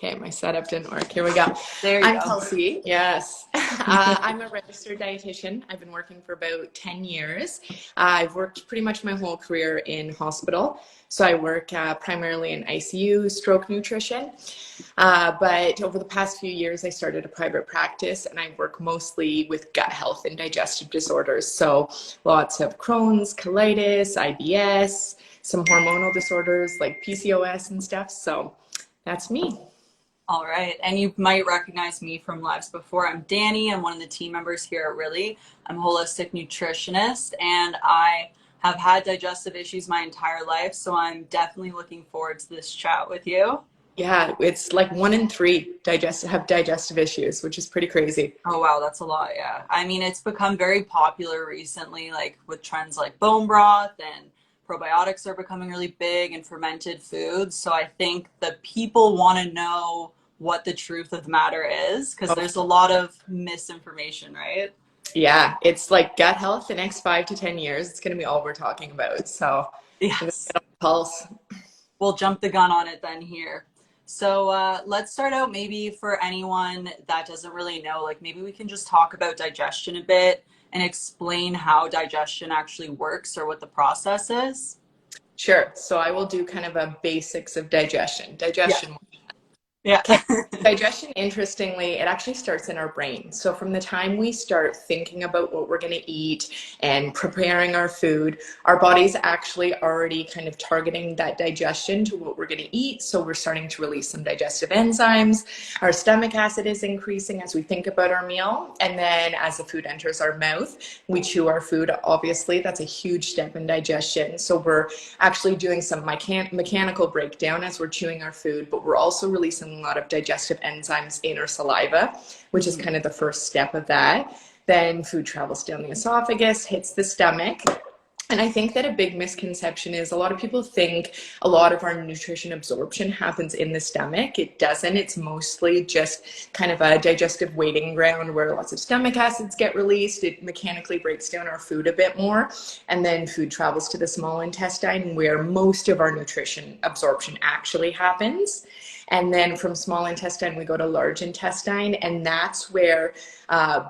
Okay, my setup didn't work. Here we go. There you I'm go. Kelsey. Yes. I'm a registered dietitian. I've been working for about 10 years. I've worked pretty much my whole career in hospital. So I work primarily in ICU, stroke nutrition. But over the past few years, I started a private practice and I work mostly with gut health and digestive disorders. So lots of Crohn's, colitis, IBS, some hormonal disorders like PCOS and stuff. So that's me. All right. And you might recognize me from lives before. I'm Dani. I'm one of the team members here at Rily. I'm a holistic nutritionist and I have had digestive issues my entire life. So I'm definitely looking forward to this chat with you. Yeah, it's like 1 in 3 have digestive issues, which is pretty crazy. Oh, wow. That's a lot. Yeah. I mean, it's become very popular recently, like with trends like bone broth and probiotics are becoming really big and fermented foods. So I think the people want to know what the truth of the matter is because there's a lot of misinformation, right? Yeah, it's like gut health the next 5 to 10 years. It's going to be all we're talking about. So let's Yes. get on the pulse. We'll jump the gun on it then here. So let's start out maybe for anyone that doesn't really know, like maybe we can just talk about digestion a bit and explain how digestion actually works or what the process is. Sure. So I will do kind of a basics of digestion. Digestion. Yeah. Okay. Digestion, interestingly, it actually starts in our brain. So from the time we start thinking about what we're going to eat and preparing our food, our body's actually already kind of targeting that digestion to what we're going to eat. So we're starting to release some digestive enzymes. Our stomach acid is increasing as we think about our meal. And then as the food enters our mouth, we chew our food. Obviously, that's a huge step in digestion. So we're actually doing some mechanical breakdown as we're chewing our food, but we're also releasing a lot of digestive enzymes in our saliva, which is kind of the first step of that. Then food travels down the esophagus, hits the stomach. And I think that a big misconception is a lot of people think a lot of our nutrition absorption happens in the stomach. It doesn't. It's mostly just kind of a digestive waiting ground where lots of stomach acids get released. It mechanically breaks down our food a bit more. And then food travels to the small intestine where most of our nutrition absorption actually happens. And then from small intestine, we go to large intestine. And that's where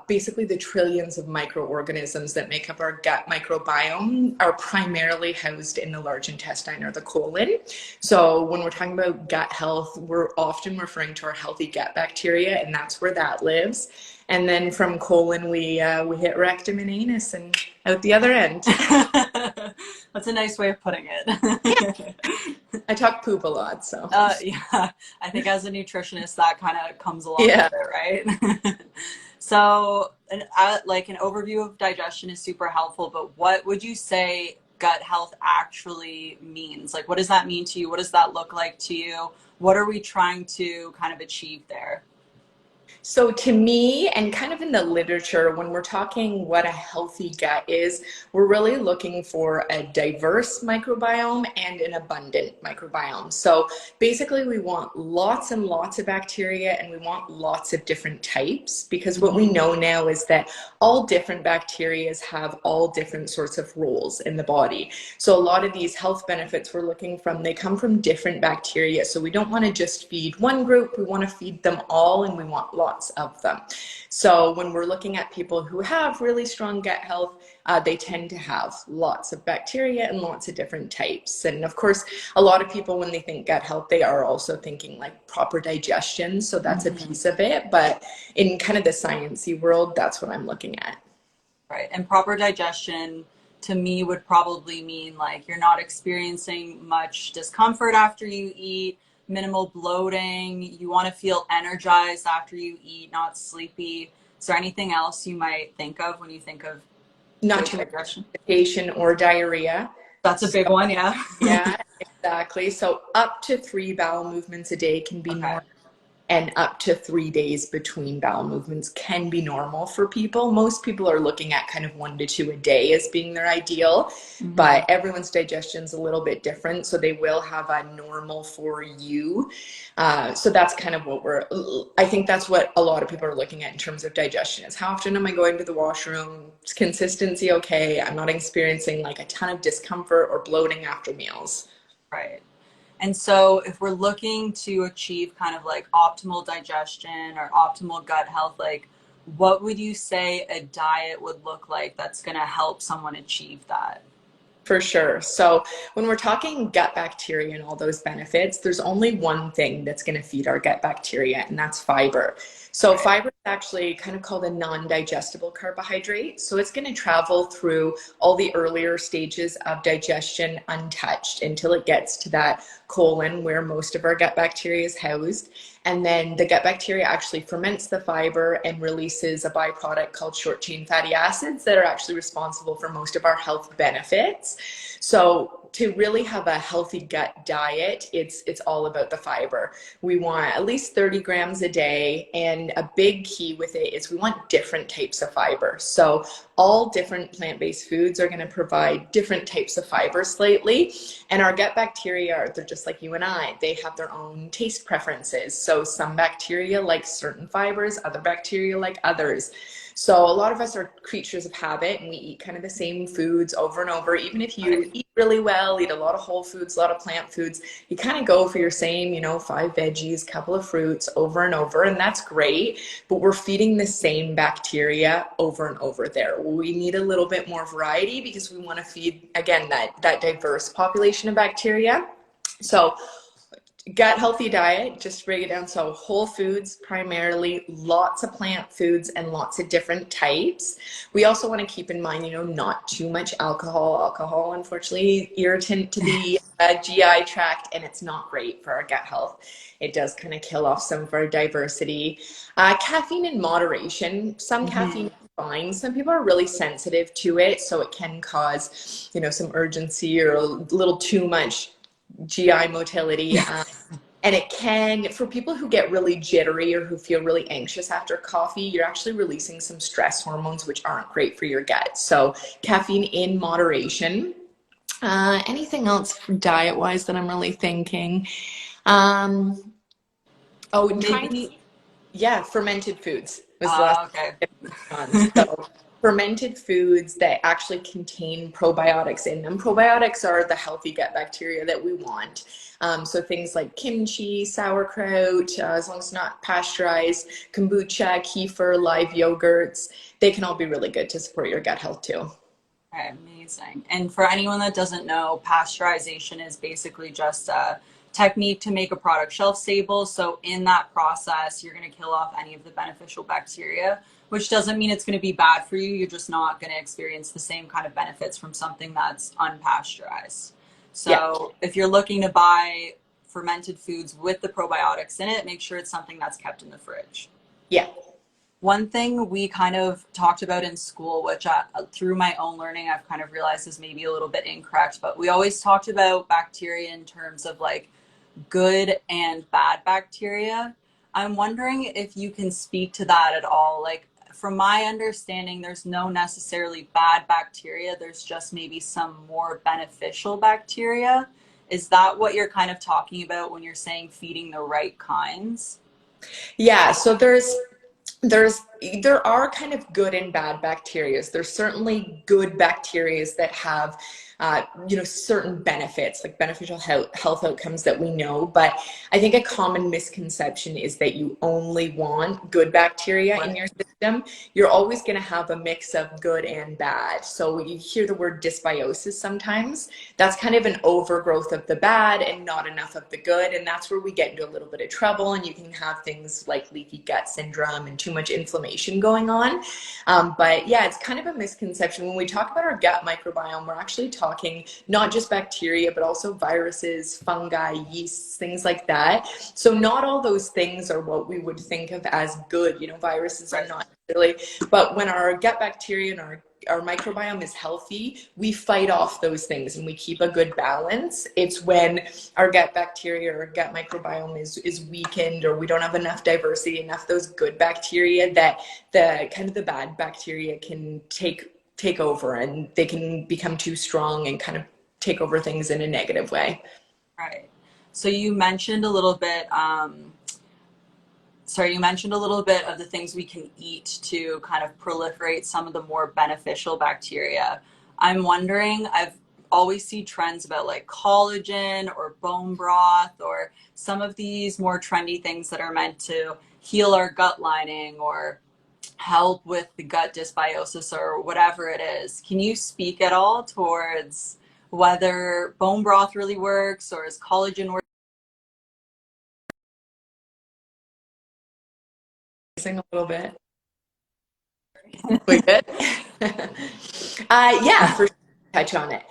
basically the trillions of microorganisms that make up our gut microbiome are primarily housed in the large intestine or the colon. So when we're talking about gut health, we're often referring to our healthy gut bacteria, and that's where that lives. And then from colon, we hit rectum and anus and out the other end. That's a nice way of putting it. I talk poop a lot, so. Yeah, I think as a nutritionist, that kind of comes along with it, right? So like an overview of digestion is super helpful, but what would you say gut health actually means? Like, what does that mean to you? What does that look like to you? What are we trying to kind of achieve there? So to me, and kind of in the literature, when we're talking what a healthy gut is, we're really looking for a diverse microbiome and an abundant microbiome. So basically we want lots and lots of bacteria and we want lots of different types, because what we know now is that all different bacteria have all different sorts of roles in the body. So a lot of these health benefits we're looking from, they come from different bacteria. So we don't want to just feed one group, we want to feed them all, and we want lots of them. So when we're looking at people who have really strong gut health, they tend to have lots of bacteria and lots of different types. And of course, a lot of people, when they think gut health, they are also thinking like proper digestion. So that's a piece of it. But in kind of the sciencey world, that's what I'm looking at. Right. And proper digestion to me would probably mean like you're not experiencing much discomfort after you eat, minimal bloating, you want to feel energized after you eat, not sleepy. Is there anything else you might think of when you think of not too much constipation or diarrhea? That's a big one, yeah. Yeah, exactly. So up to 3 bowel movements a day can be normal. And up to 3 days between bowel movements can be normal for people. Most people are looking at kind of 1 to 2 a day as being their ideal, but everyone's digestion is a little bit different. So they will have a normal for you. So that's kind of what I think that's what a lot of people are looking at in terms of digestion is how often am I going to the washroom? Is consistency okay? I'm not experiencing like a ton of discomfort or bloating after meals. Right. And so if we're looking to achieve kind of like optimal digestion or optimal gut health, like what would you say a diet would look like that's going to help someone achieve that? For sure. So when we're talking gut bacteria and all those benefits, there's only one thing that's going to feed our gut bacteria, and that's fiber. So fiber is actually kind of called a non-digestible carbohydrate. So it's going to travel through all the earlier stages of digestion untouched until it gets to that colon where most of our gut bacteria is housed. And then the gut bacteria actually ferments the fiber and releases a byproduct called short chain fatty acids that are actually responsible for most of our health benefits. So to really have a healthy gut diet, it's all about the fiber. We want at least 30 grams a day, and a big key with it is we want different types of fiber. So all different plant-based foods are going to provide different types of fiber slightly, and our gut bacteria, they're just like you and I. They have their own taste preferences. So some bacteria like certain fibers, other bacteria like others. So a lot of us are creatures of habit, and we eat kind of the same foods over and over. Even if you eat really well, eat a lot of whole foods, a lot of plant foods, you kind of go for your same, 5 veggies, couple of fruits over and over, and that's great. But we're feeding the same bacteria over and over there. We need a little bit more variety because we want to feed, again, that diverse population of bacteria. So gut healthy diet, just to break it down. So whole foods primarily, lots of plant foods and lots of different types. We also want to keep in mind, not too much alcohol. Alcohol, unfortunately, irritant to the GI tract, and it's not great for our gut health. It does kind of kill off some of our diversity. Caffeine in moderation. Some caffeine is fine. Some people are really sensitive to it, so it can cause, some urgency or a little too much GI motility. And it can, for people who get really jittery or who feel really anxious after coffee, you're actually releasing some stress hormones, which aren't great for your gut. So caffeine in moderation. Anything else diet-wise that I'm really thinking? Fermented foods was the last. Okay. One. So fermented foods that actually contain probiotics in them. Probiotics are the healthy gut bacteria that we want. So things like kimchi, sauerkraut, as long as it's not pasteurized, kombucha, kefir, live yogurts, they can all be really good to support your gut health too. Okay, amazing. And for anyone that doesn't know, pasteurization is basically just a technique to make a product shelf stable. So in that process, you're going to kill off any of the beneficial bacteria, which doesn't mean it's going to be bad for you. You're just not going to experience the same kind of benefits from something that's unpasteurized. So if you're looking to buy fermented foods with the probiotics in it, make sure it's something that's kept in the fridge. Yeah. One thing we kind of talked about in school, which through my own learning, I've kind of realized is maybe a little bit incorrect, but we always talked about bacteria in terms of like good and bad bacteria. I'm wondering if you can speak to that at all. Like, from my understanding, there's no necessarily bad bacteria. There's just maybe some more beneficial bacteria. Is that what you're kind of talking about when you're saying feeding the right kinds? Yeah, so there are kind of good and bad bacteria. There's certainly good bacteria that have certain benefits, like beneficial health outcomes that we know. But I think a common misconception is that you only want good bacteria in your system. You're always going to have a mix of good and bad. So you hear the word dysbiosis sometimes. That's kind of an overgrowth of the bad and not enough of the good. And that's where we get into a little bit of trouble, and you can have things like leaky gut syndrome and too much inflammation going on. But yeah, it's kind of a misconception. When we talk about our gut microbiome, we're actually talking not just bacteria, but also viruses, fungi, yeasts, things like that. So not all those things are what we would think of as good. Viruses are not really, but when our gut bacteria and our microbiome is healthy, we fight off those things and we keep a good balance. It's when our gut bacteria or gut microbiome is weakened, or we don't have enough diversity, enough of those good bacteria, that the bad bacteria can take over, and they can become too strong and kind of take over things in a negative way. Right. So you mentioned a little bit, of the things we can eat to kind of proliferate some of the more beneficial bacteria. I'm wondering, always see trends about like collagen or bone broth or some of these more trendy things that are meant to heal our gut lining or help with the gut dysbiosis or whatever it is. Can you speak at all towards whether bone broth really works or is collagen A little bit. We good? Yeah, for sure. Touch on it.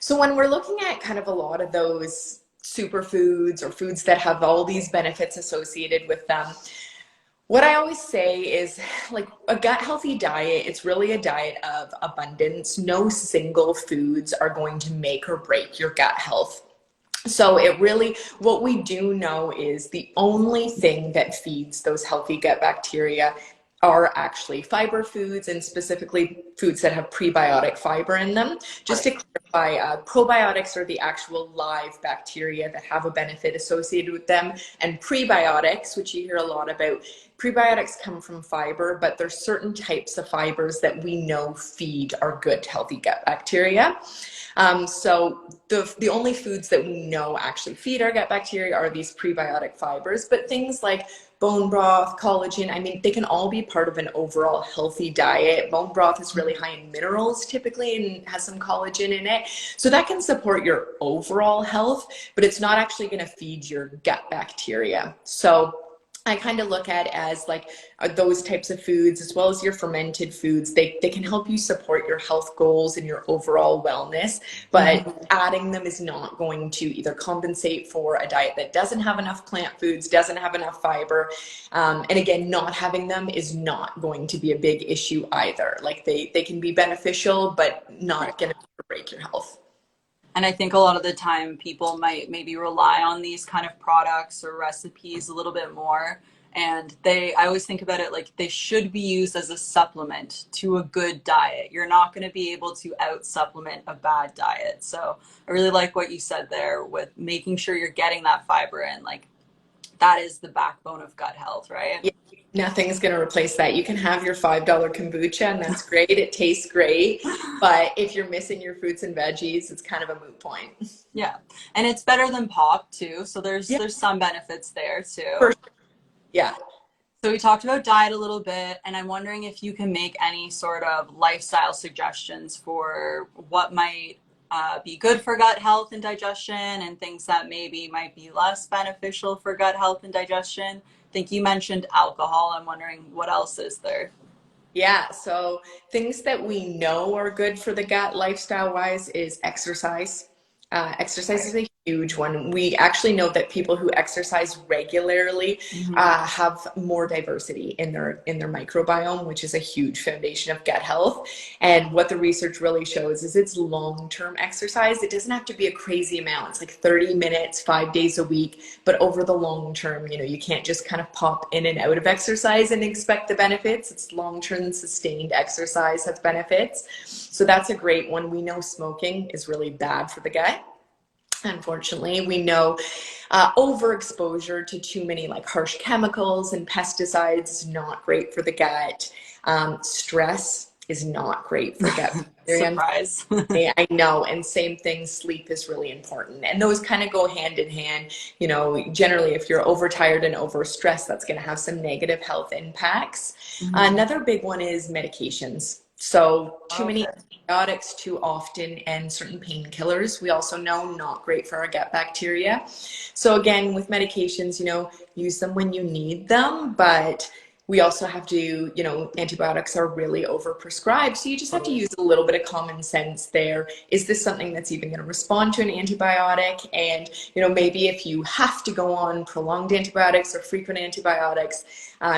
So when we're looking at kind of a lot of those superfoods or foods that have all these benefits associated with them, what I always say is like a gut healthy diet, it's really a diet of abundance. No single foods are going to make or break your gut health. So it really, what we do know is the only thing that feeds those healthy gut bacteria are actually fiber foods, and specifically foods that have prebiotic fiber in them. Just to clarify, probiotics are the actual live bacteria that have a benefit associated with them, and prebiotics, which you hear a lot about, prebiotics come from fiber, but there's certain types of fibers that we know feed our good healthy gut bacteria. So the only foods that we know actually feed our gut bacteria are these prebiotic fibers, but things like bone broth, collagen, I mean, they can all be part of an overall healthy diet. Bone broth is really high in minerals typically and has some collagen in it. So that can support your overall health, but it's not actually going to feed your gut bacteria. So I kind of look at as like those types of foods, as well as your fermented foods, they can help you support your health goals and your overall wellness, but adding them is not going to either compensate for a diet that doesn't have enough plant foods, doesn't have enough fiber. And again, not having them is not going to be a big issue either. Like they can be beneficial, but not going to break your health. And I think a lot of the time people might maybe rely on these kind of products or recipes a little bit more. And I always think about it like they should be used as a supplement to a good diet. You're not going to be able to out supplement a bad diet. So I really like what you said there with making sure you're getting that fiber in. Like that is the backbone of gut health, right? Yeah. Nothing's going to replace that. You can have your $5 kombucha and that's great. It tastes great. But if you're missing your fruits and veggies, it's kind of a moot point. Yeah. And it's better than pop too. So there's some benefits there too. For sure. Yeah. So we talked about diet a little bit, and I'm wondering if you can make any sort of lifestyle suggestions for what might be good for gut health and digestion and things that maybe might be less beneficial for gut health and digestion. I think you mentioned alcohol. I'm wondering what else is there? Yeah, so things that we know are good for the gut lifestyle wise is exercise. Exercise is a huge one. We actually know that people who exercise regularly have more diversity in their microbiome, which is a huge foundation of gut health. And what the research really shows is it's long-term exercise. It doesn't have to be a crazy amount. It's like 30 minutes, 5 days a week, but over the long term, you can't just kind of pop in and out of exercise and expect the benefits. It's long-term sustained exercise has benefits. So that's a great one. We know smoking is really bad for the gut. Unfortunately, we know overexposure to too many like harsh chemicals and pesticides is not great for the gut. Stress is not great for gut bacteria. Surprise. I know, and same thing, sleep is really important. And those kind of go hand in hand. Generally, if you're overtired and overstressed, that's going to have some negative health impacts. Another big one is medications. So too many antibiotics too often and certain painkillers, we also know not great for our gut bacteria. So again, with medications, use them when you need them, but we also have to, antibiotics are really overprescribed. So you just have to use a little bit of common sense there. Is this something that's even going to respond to an antibiotic? And, maybe if you have to go on prolonged antibiotics or frequent antibiotics,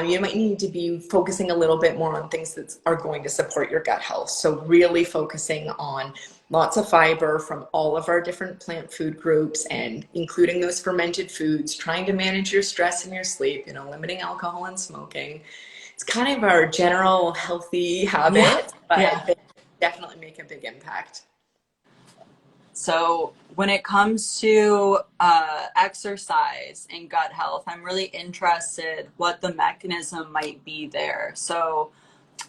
you might need to be focusing a little bit more on things that are going to support your gut health. So really focusing on lots of fiber from all of our different plant food groups and including those fermented foods, trying to manage your stress and your sleep, limiting alcohol and smoking. It's kind of our general healthy habits, but they definitely make a big impact. So when it comes to exercise and gut health, I'm really interested what the mechanism might be there. So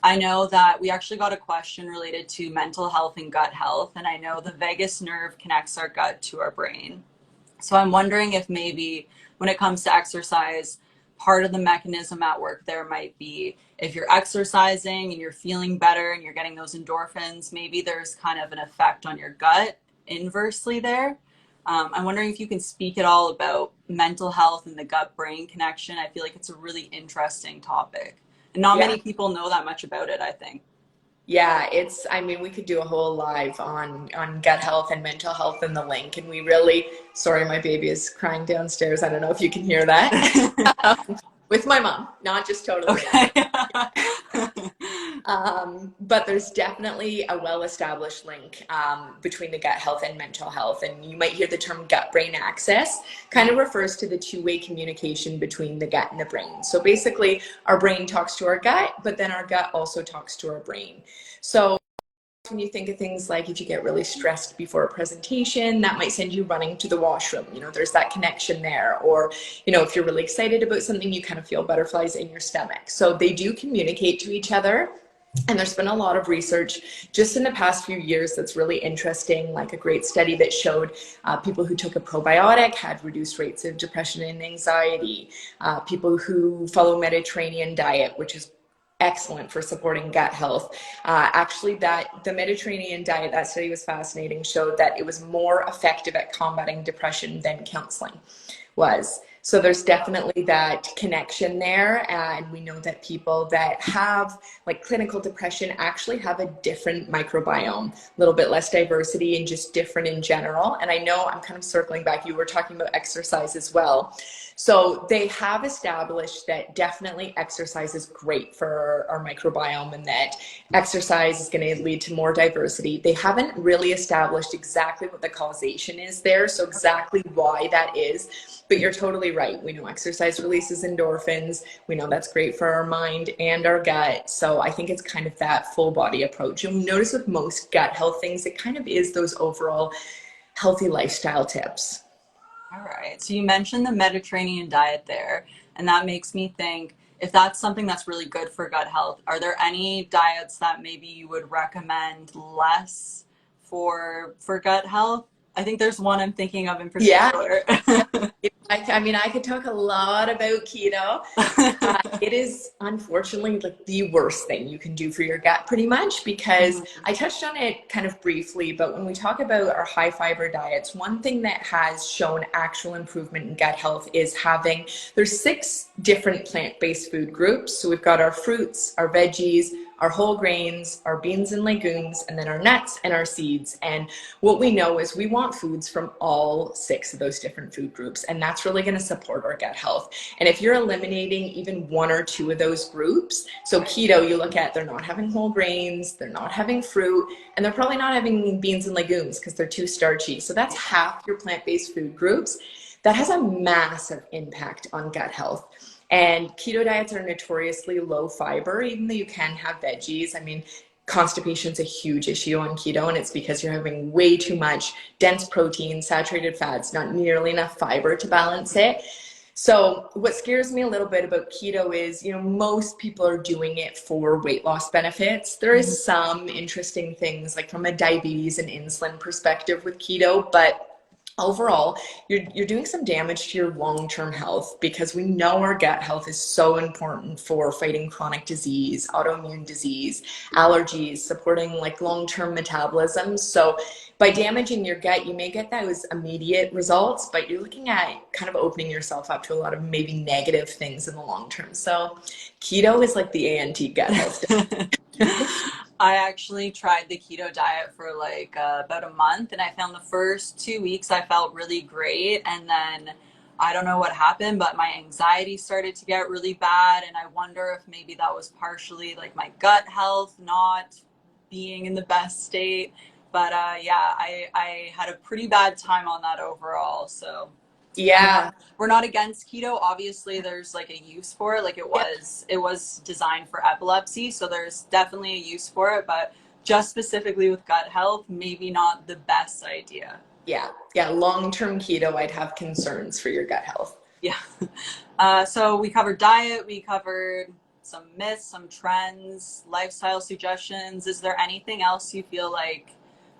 I know that we actually got a question related to mental health and gut health, and I know the vagus nerve connects our gut to our brain. So I'm wondering if maybe when it comes to exercise, part of the mechanism at work there might be if you're exercising and you're feeling better and you're getting those endorphins, maybe there's kind of an effect on your gut inversely there. I'm wondering if you can speak at all about mental health and the gut-brain connection. I feel like it's a really interesting topic. And not Yeah. many people know that much about it, I think. Yeah, I mean, we could do a whole live on gut health and mental health and the link. And we really, sorry, my baby is crying downstairs. I don't know if you can hear that. With my mom, not just totally. Okay. But there's definitely a well-established link between the gut health and mental health. And you might hear the term gut-brain axis, kind of refers to the two-way communication between the gut and the brain. So basically, our brain talks to our gut, but then our gut also talks to our brain. So when you think of things like if you get really stressed before a presentation, that might send you running to the washroom. You know, there's that connection there. Or, you know, if you're really excited about something, you kind of feel butterflies in your stomach. So they do communicate to each other. And there's been a lot of research just in the past few years that's really interesting, like a great study that showed people who took a probiotic had reduced rates of depression and anxiety. People who follow Mediterranean diet, which is excellent for supporting gut health. Actually, that the Mediterranean diet, that study was fascinating, showed that it was more effective at combating depression than counseling was. So there's definitely that connection there. And we know that people that have like clinical depression actually have a different microbiome, a little bit less diversity and just different in general. And I know I'm kind of circling back, you were talking about exercise as well. So they have established that definitely exercise is great for our microbiome and that exercise is going to lead to more diversity. They haven't really established exactly what the causation is there, so exactly why that is. But you're totally right. We know exercise releases endorphins. We know that's great for our mind and our gut. So I think it's kind of that full body approach. You'll notice with most gut health things, it kind of is those overall healthy lifestyle tips. All right. So you mentioned the Mediterranean diet there, and that makes me think if that's something that's really good for gut health, are there any diets that maybe you would recommend less for gut health? I think there's one I'm thinking of in particular. Yeah. I mean, I could talk a lot about keto. It is unfortunately like the worst thing you can do for your gut pretty much because I touched on it kind of briefly, but when we talk about our high fiber diets, one thing that has shown actual improvement in gut health is there's 6 different plant-based food groups. So we've got our fruits, our veggies, our whole grains, our beans and legumes, and then our nuts and our seeds. And what we know is we want foods from all 6 of those different food groups, and that's really going to support our gut health. And if you're eliminating even 1 or 2 of those groups, so keto, you look at, they're not having whole grains, they're not having fruit, and they're probably not having beans and legumes because they're too starchy. So that's half your plant-based food groups. That has a massive impact on gut health. And keto diets are notoriously low fiber, even though you can have veggies. I mean, constipation is a huge issue on keto, and it's because you're having way too much dense protein, saturated fats, not nearly enough fiber to balance it. So what scares me a little bit about keto is, you know, most people are doing it for weight loss benefits. There is some interesting things like from a diabetes and insulin perspective with keto, but overall, you're doing some damage to your long-term health because we know our gut health is so important for fighting chronic disease, autoimmune disease, allergies, supporting like long-term metabolism. So by damaging your gut, you may get those immediate results, but you're looking at kind of opening yourself up to a lot of maybe negative things in the long term. So keto is like the anti-gut health. I actually tried the keto diet for like about a month, and I found the first 2 weeks I felt really great, and then I don't know what happened, but my anxiety started to get really bad, and I wonder if maybe that was partially like my gut health not being in the best state. But yeah, I had a pretty bad time on that overall. So Yeah. we're not against keto. Obviously, there's like a use for it. Like it was designed for epilepsy, so there's definitely a use for it. But just specifically with gut health, maybe not the best idea. Yeah. Long-term keto, I'd have concerns for your gut health. Yeah. So we covered diet, we covered some myths, some trends, lifestyle suggestions. Is there anything else you feel like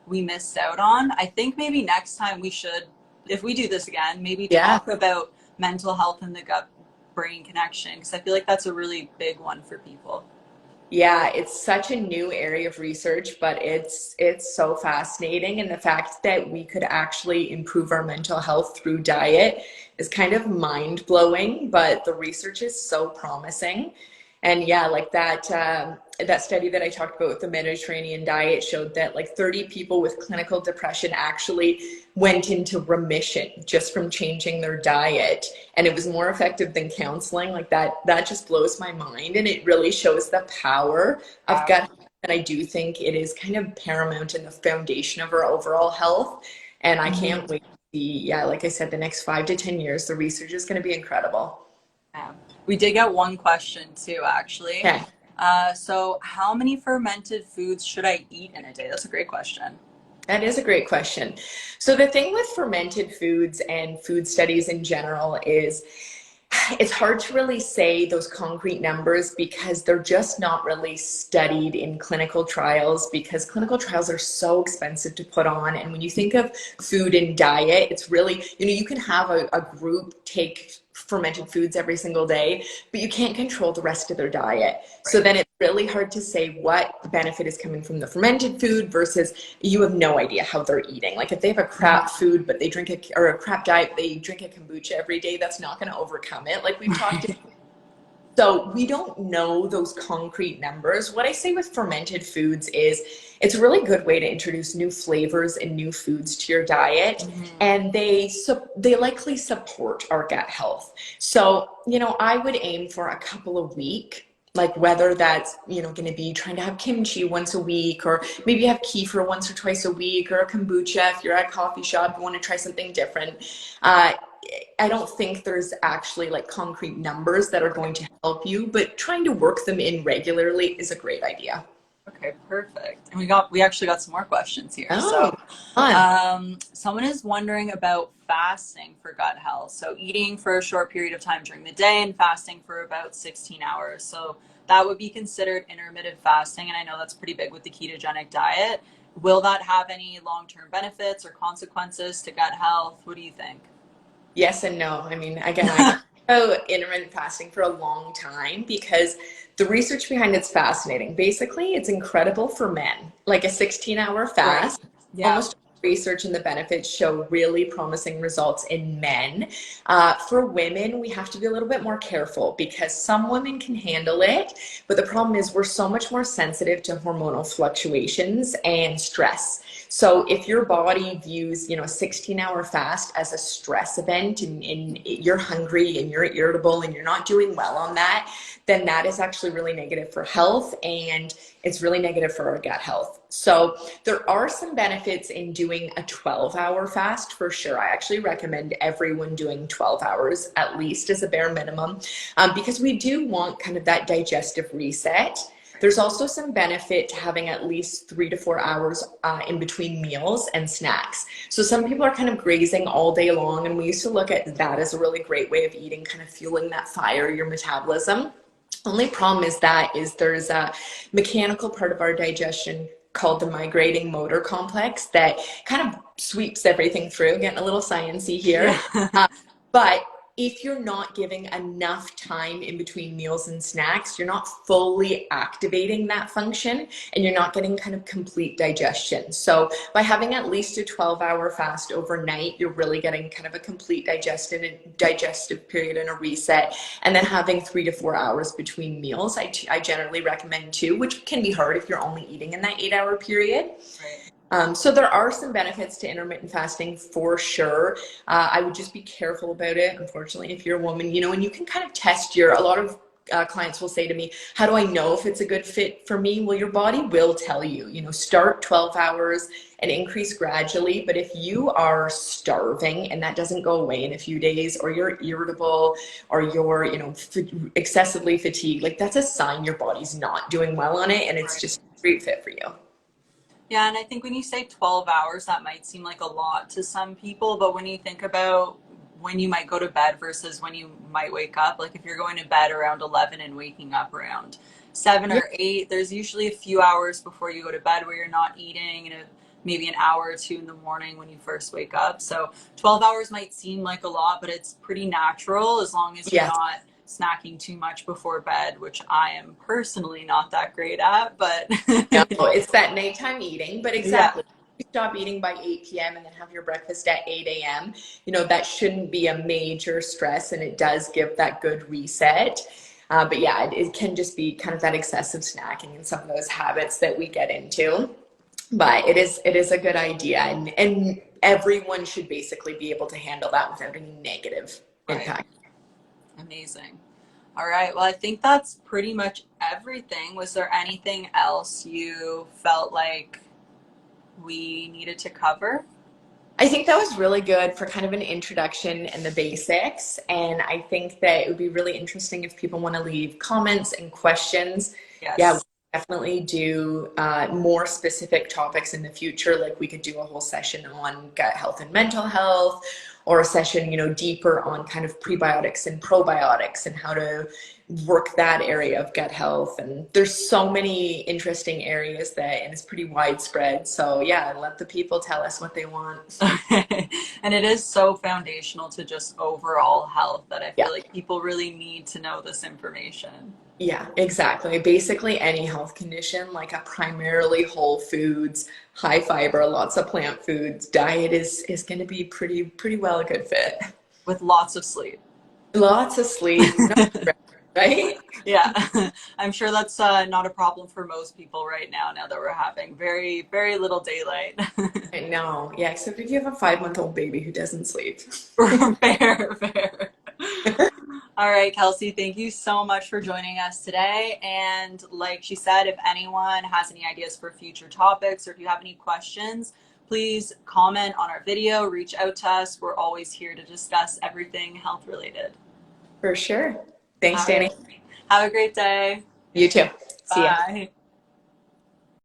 we missed out on? I think maybe next time we should, if we do this again, maybe talk about mental health and the gut brain connection, because I feel like that's a really big one for people. Yeah, it's such a new area of research, but it's so fascinating. And the fact that we could actually improve our mental health through diet is kind of mind blowing, but the research is so promising. And yeah, like that study that I talked about with the Mediterranean diet showed that like 30 people with clinical depression actually went into remission just from changing their diet, and it was more effective than counseling. Like that just blows my mind, and it really shows the power of gut health. And I do think it is kind of paramount in the foundation of our overall health. And I can't wait to see, yeah, like I said, the next 5 to 10 years, the research is going to be incredible. Yeah. We did get one question too, actually. Okay. So how many fermented foods should I eat in a day? That's a great question. That is a great question. So the thing with fermented foods and food studies in general is it's hard to really say those concrete numbers because they're just not really studied in clinical trials, because clinical trials are so expensive to put on. And when you think of food and diet, it's really, you can have a group take fermented foods every single day, but you can't control the rest of their diet. So then it's really hard to say what benefit is coming from the fermented food versus you have no idea how they're eating. Like if they have a crap food, but they drink or a crap diet, they drink a kombucha every day, that's not going to overcome it. Like we've talked about. So we don't know those concrete numbers. What I say with fermented foods is it's a really good way to introduce new flavors and new foods to your diet. And they likely support our gut health. So, I would aim for a couple a week, like whether that's, going to be trying to have kimchi once a week, or maybe have kefir once or twice a week, or a kombucha if you're at a coffee shop, you want to try something different. I don't think there's actually like concrete numbers that are going to help you, but trying to work them in regularly is a great idea. Okay, perfect. And we actually got some more questions here. Someone is wondering about fasting for gut health. So eating for a short period of time during the day and fasting for about 16 hours. So that would be considered intermittent fasting. And I know that's pretty big with the ketogenic diet. Will that have any long-term benefits or consequences to gut health? What do you think? Yes and no. I mean, again, I know intermittent fasting for a long time because the research behind it's fascinating. Basically, it's incredible for men. Like a 16-hour fast, almost research and the benefits show really promising results in men. For women, we have to be a little bit more careful because some women can handle it, but the problem is we're so much more sensitive to hormonal fluctuations and stress. So if your body views, a 16-hour fast as a stress event and you're hungry and you're irritable and you're not doing well on that, then that is actually really negative for health, and it's really negative for our gut health. So there are some benefits in doing a 12-hour fast for sure. I actually recommend everyone doing 12 hours at least as a bare minimum, because we do want kind of that digestive reset. There's also some benefit to having at least 3 to 4 hours in between meals and snacks. So some people are kind of grazing all day long, and we used to look at that as a really great way of eating, kind of fueling that fire, your metabolism. Only problem is there's a mechanical part of our digestion called the migrating motor complex that kind of sweeps everything through, getting a little sciencey here. But if you're not giving enough time in between meals and snacks, you're not fully activating that function and you're not getting kind of complete digestion. So by having at least a 12-hour fast overnight, you're really getting kind of a complete digestive period and a reset. And then having 3 to 4 hours between meals, I generally recommend too, which can be hard if you're only eating in that 8-hour period. So there are some benefits to intermittent fasting for sure. I would just be careful about it, unfortunately, if you're a woman, and you can kind of test a lot of clients will say to me, how do I know if it's a good fit for me? Well, your body will tell you, start 12 hours and increase gradually. But if you are starving and that doesn't go away in a few days, or you're irritable, or you're, excessively fatigued, like that's a sign your body's not doing well on it and it's just a great fit for you. Yeah, and I think when you say 12 hours, that might seem like a lot to some people, but when you think about when you might go to bed versus when you might wake up. Like if you're going to bed around 11 and waking up around 7 Yeah. or 8, there's usually a few hours before you go to bed where you're not eating, and maybe an hour or two in the morning when you first wake up. So 12 hours might seem like a lot, but it's pretty natural as long as you're Yes. not snacking too much before bed, which I am personally not that great at, but No, it's that nighttime eating, but yeah. exactly. You stop eating by 8 p.m. and then have your breakfast at 8 a.m. That shouldn't be a major stress, and it does give that good reset. But yeah, it can just be kind of that excessive snacking and some of those habits that we get into. But it is a good idea, and everyone should basically be able to handle that without any negative Right. impact. Amazing. All right. Well, I think that's pretty much everything. Was there anything else you felt like we needed to cover? I think that was really good for kind of an introduction and the basics. And I think that it would be really interesting if people want to leave comments and questions. Yeah, we Yes. definitely do more specific topics in the future. Like we could do a whole session on gut health and mental health, or a session, deeper on kind of prebiotics and probiotics and how to work that area of gut health. And there's so many interesting areas and it's pretty widespread. So yeah, let the people tell us what they want. And it is so foundational to just overall health that I Yeah. feel like people really need to know this information. Yeah, exactly. Basically any health condition, like a primarily whole foods, high fiber, lots of plant foods diet is going to be pretty well a good fit. With lots of sleep. Lots of sleep, no stress, right? Yeah, I'm sure that's not a problem for most people right now that we're having very, very little daylight. I know. Yeah, except if you have a 5-month-old baby who doesn't sleep. Fair, fair. All right, Kelsey, thank you so much for joining us today. And like she said, if anyone has any ideas for future topics or if you have any questions, please comment on our video, reach out to us. We're always here to discuss everything health related. For sure. Thanks, All Dani. right. Have a great day. You too. See ya. Bye.